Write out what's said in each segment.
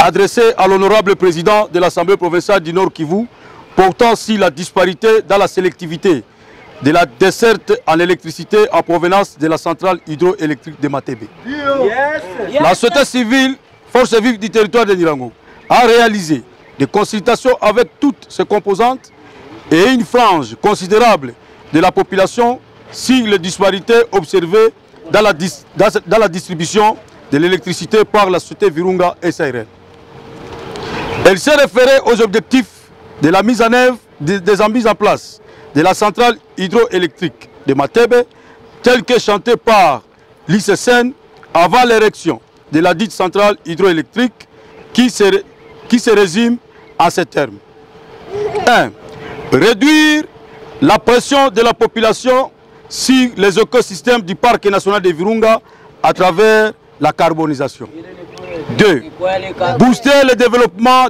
adressée à l'honorable président de l'Assemblée provinciale du Nord Kivu, portant sur la disparité dans la sélectivité de la desserte en électricité en provenance de la centrale hydroélectrique de Matébé. La société civile, force vive du territoire de Nirango, a réalisé des consultations avec toutes ses composantes et une frange considérable de la population sur les disparités observées dans la distribution de l'électricité par la société Virunga SARL. Elle s'est référée aux objectifs de la mise en œuvre des mises en place de la centrale hydroélectrique de Matébé, telle que chantée par l'ICSN avant l'érection de la dite centrale hydroélectrique qui se résume en ces termes. 1. Réduire la pression de la population sur les écosystèmes du parc national de Virunga à travers la carbonisation. 2. Booster le développement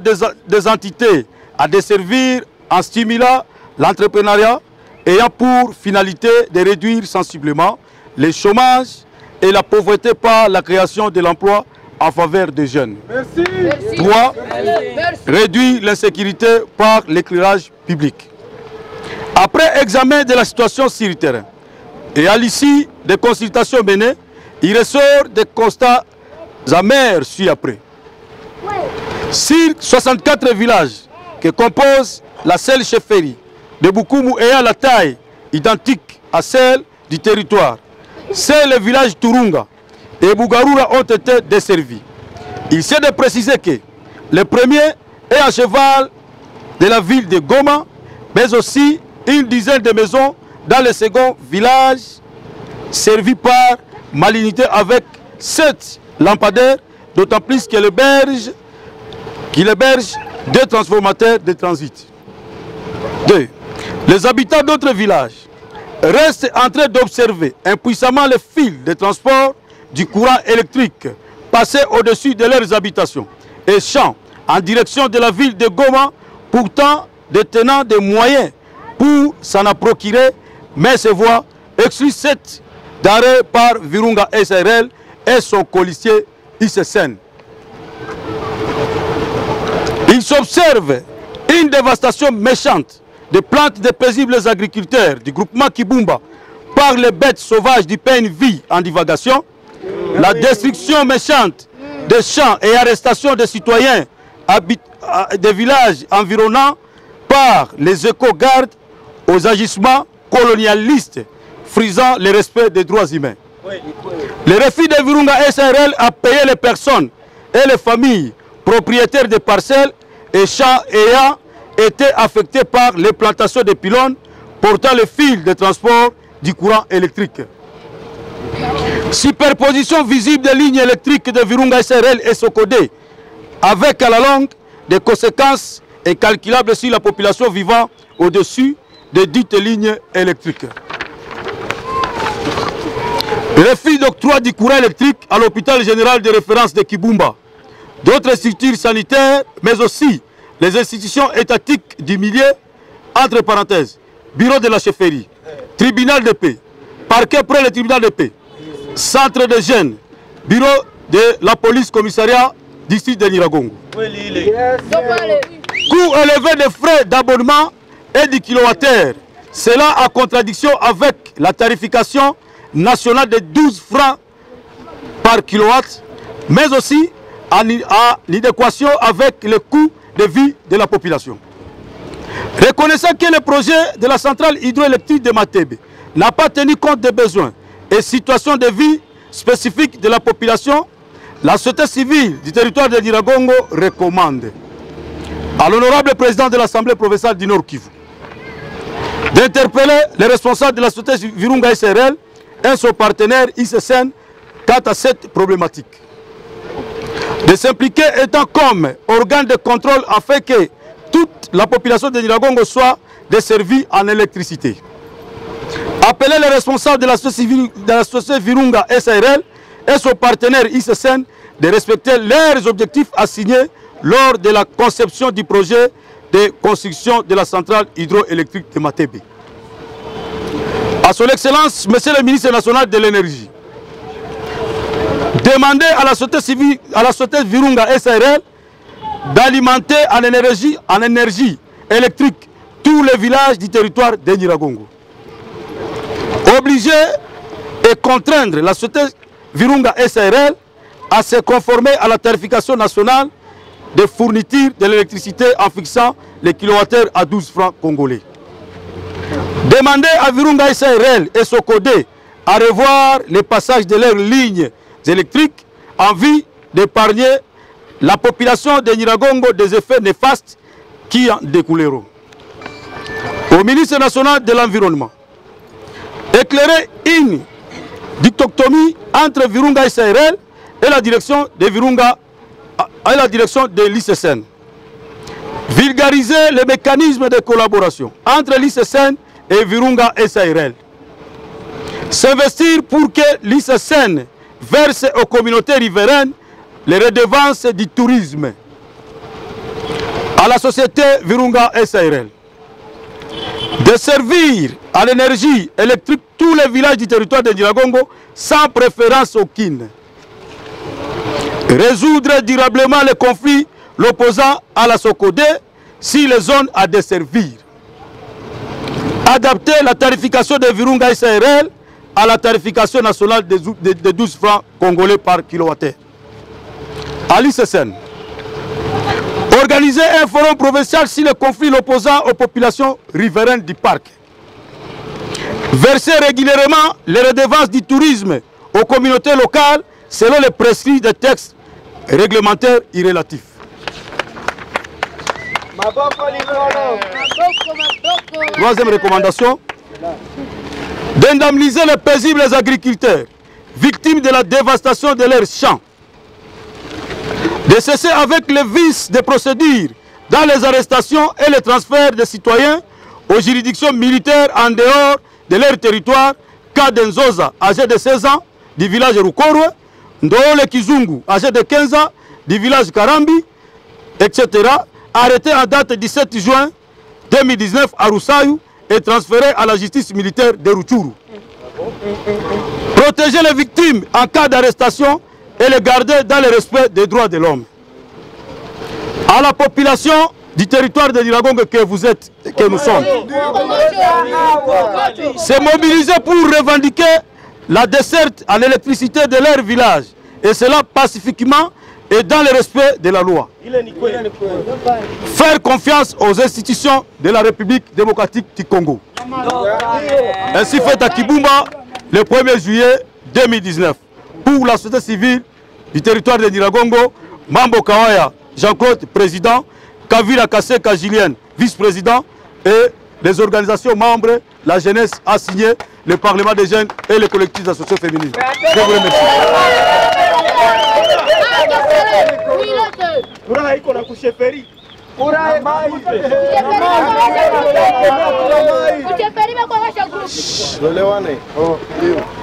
des entités à desservir en stimulant l'entrepreneuriat ayant pour finalité de réduire sensiblement le chômage et la pauvreté par la création de l'emploi en faveur des jeunes. 3. Réduire l'insécurité par l'éclairage public. Après examen de la situation sur le terrain et à l'issue des consultations menées, il ressort des constats amers ci-après. Sur 64 villages que compose la seule chefferie de Bukumu ayant la taille identique à celle du territoire, seuls les villages Turunga et Bugarura ont été desservis. Il s'est de préciser que le premier est à cheval de la ville de Goma, mais aussi une dizaine de maisons dans le second village servi par Malinité avec 7 lampadaires, d'autant plus qu'il héberge 2 transformateurs de transit. 2. Les habitants d'autres villages restent en train d'observer impuissamment les fils de transport du courant électrique passer au-dessus de leurs habitations et chantent en direction de la ville de Goma, pourtant détenant des moyens pour s'en procurer, mais se voient exclus 7 d'arrêt par Virunga SARL et son colissier ICSN. Il s'observe une dévastation méchante des plantes des paisibles agriculteurs du groupement Kibumba par les bêtes sauvages du PNV en divagation, la destruction méchante des champs et arrestation des citoyens des villages environnants par les éco-gardes aux agissements colonialistes frisant le respect des droits humains. Le refus de Virunga SARL a payé les personnes et les familles propriétaires des parcelles et champs ayant été affectés par les plantations de pylônes portant le fil de transport du courant électrique. Superposition visible des lignes électriques de Virunga SARL et Sokodé, avec à la longue des conséquences incalculables sur la population vivant au-dessus de dites lignes électriques. Refus d'octroi du courant électrique à l'hôpital général de référence de Kibumba, d'autres structures sanitaires, mais aussi les institutions étatiques du milieu, entre parenthèses, bureau de la chefferie, tribunal de paix, parquet près le tribunal de paix, centre de jeunes, bureau de la police commissariat district de Niragongo. Coût élevé des frais d'abonnement et du kilowattheure, cela en contradiction avec la tarification nationale de 12 francs par kilowatt, mais aussi en adéquation avec le coût de vie de la population. Reconnaissant que le projet de la centrale hydroélectrique de Matébé n'a pas tenu compte des besoins et situations de vie spécifiques de la population, la société civile du territoire de Niragongo recommande à l'honorable président de l'Assemblée provinciale du Nord Kivu d'interpeller les responsables de la société Virunga SARL et son partenaire ICSN quant à cette problématique. De s'impliquer étant comme organe de contrôle afin que toute la population de Niragongo soit desservie en électricité. Appeler les responsables de la société Virunga SARL et son partenaire ICSN de respecter leurs objectifs assignés lors de la conception du projet de construction de la centrale hydroélectrique de Matébé. À son Excellence, Monsieur le ministre national de l'Énergie, demander à la société civile, à la société Virunga SARL d'alimenter en énergie électrique tous les villages du territoire de Nyiragongo. Obliger et contraindre la société Virunga SARL à se conformer à la tarification nationale de fourniture de l'électricité en fixant les kilowattheures à 12 francs congolais. Demander à Virunga SARL et Socodé à revoir les passages de leurs lignes électriques en vue d'épargner la population de Nyiragongo des effets néfastes qui en découleront. Au ministre national de l'Environnement, éclairer une dichotomie entre Virunga SARL et la direction de Virunga et la direction de l'ICSN. Vulgariser les mécanismes de collaboration entre l'ICSN et Virunga SARL. S'investir pour que l'ICSN verse aux communautés riveraines les redevances du tourisme. À la société Virunga SARL. De servir à l'énergie électrique tous les villages du territoire de Nyiragongo sans préférence aucune. Résoudre durablement les conflits l'opposant à la Socodé si les zones à desservir. Adapter la tarification de Virunga SARL à la tarification nationale de 12 francs congolais par kilowattheure. À l'ICSN. Organiser un forum provincial sur les conflits l'opposant aux populations riveraines du parc. Verser régulièrement les redevances du tourisme aux communautés locales selon les prescrits des textes réglementaires irrélatifs. Troisième recommandation, d'indemniser les paisibles agriculteurs victimes de la dévastation de leurs champs. De cesser avec les vices de procédure dans les arrestations et les transferts des citoyens aux juridictions militaires en dehors de leur territoire, cas d'Enzoza, âgé de 16 ans, du village Rukorwe, Ndoole Kizungu, âgé de 15 ans, du village Karambi, etc., arrêté en date 17 juin 2019 à Roussaïou et transféré à la justice militaire de Rutshuru. Protéger les victimes en cas d'arrestation et les garder dans le respect des droits de l'homme. À la population du territoire de Nyiragongo que vous êtes et que nous sommes, se mobiliser pour revendiquer la desserte en électricité de leur village, et cela pacifiquement et dans le respect de la loi. Faire confiance aux institutions de la République démocratique du Congo. Ainsi fait à Kibumba le 1er juillet 2019. Pour la société civile du territoire de Nyiragongo, Mambo Kawaya, Jean-Claude, président, Kavira Kaseka Julien, vice-président, et les organisations membres, la jeunesse a signé, le Parlement des jeunes et les collectifs d'associations féminines. Je vous remercie.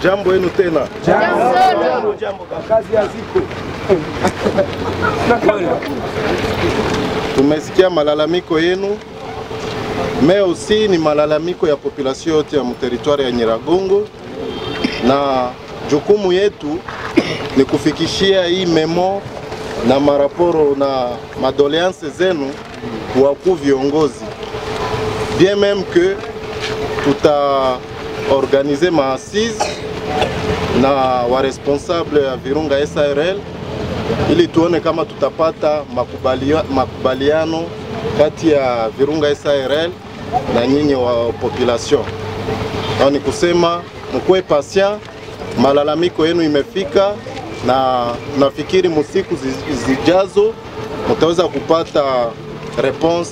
Jambo yenu tena. Tumesikia malalamiko yenu, mais aussi ni malalamiko ya population yote ya territoire ya Nyiragongo, na jukumu yetu ni kufikishia hii memo na maraporo na madoléances zenu wakuu viongozi. Bien même que tutaorganize maassise na wa responsable ya Virunga SARL ili tuone kama tutapata makubaliano kati ya Virunga SARL na nyinyi wa population. Ni kusema mkuwe patient, malalamiko yenu imefika na nafikiri musiku zijazo mtaweza kupata réponse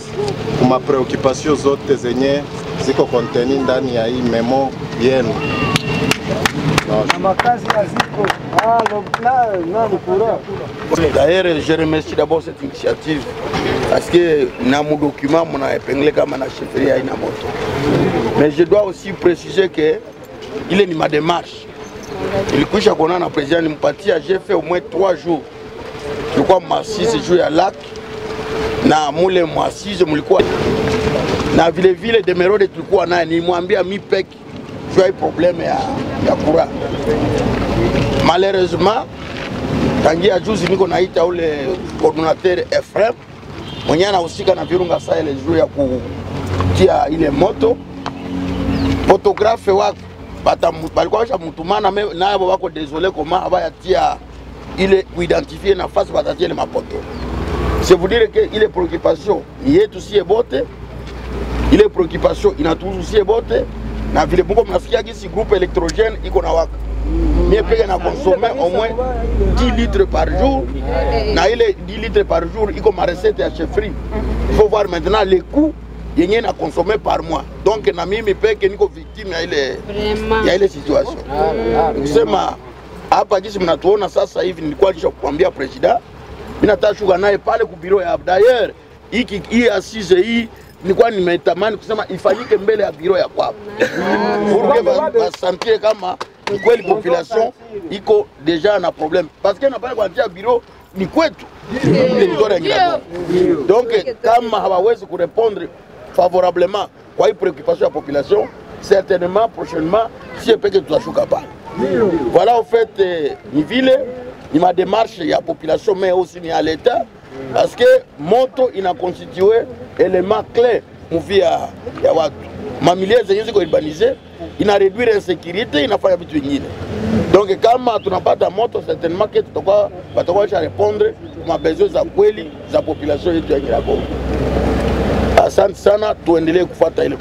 kuma preoccupation zote zenye ziko contenu ndani ya hii memo yenu. D'ailleurs, je remercie d'abord cette initiative parce que dans mon document, on a épinglé comme un chefferie à Inamoto. Mais je dois aussi préciser qu'il est ma démarche. Il couche à qu'on a un président, j'ai fait au moins 3 jours. Je crois que je suis joué à lac. Na mule mwasize mulikuwa na vile vile demerode tulikuwa naye, nimwambia mipek jua hii probleme ya kura. Malheureusement tangia juzi niko naita ule coordinateur Efrem mwenye anahusika na Virunga Sahel juu ya kutia ile moto. Fotografe wako balikuwa washamutumana nabo wako désolé koma abayatia ile kuidentifie nafasi batatia ile mapoto. C'est vous dire que ile préoccupation yetu sie bote, ile préoccupation inatuhusu sie bote, na vile mko mnasikia gisi groupe électrogène iko na waka. Mie peke na consommer au moins 10 litres par jour. Na ile 10 litres par jour iko ma recette ya chefferie. Il faut voir maintenant les coûts yenye na consommer par mois. Donc na mimi peke niko victime ya ile situation. Kusema hapa jinsi mnatuona sasa hivi, nilikuwa nishakwambia president, mimi natashuka naye pale ku bureau ya d'ailleurs hii assise hii nilikuwa nimetamani kusema ifanyike mbele ya bureau ya kwao. Pour que basentir kama kweli population iko deja na problème parce que na pale kwa tia bureau ni kwetu. Donc kama hawawezi kurépondre favorablement kwa hii préoccupation ya population, certainement prochainement si peke tutashuka pale. Voilà au fait ni vile ni ma démarche ya population mais aussi ni à l'état parce que moto ina constitué élément clé muvia ya watu. Mamilia zenye ziko urbaniser ina réduire insécurité, inafanya vitu vingine. Donc kama tunapata moto certainement que tutakuwa répondre kwa besoin za kweli za population yetu ya Nyiragongo. Asante sana, tuendelee kufuata ile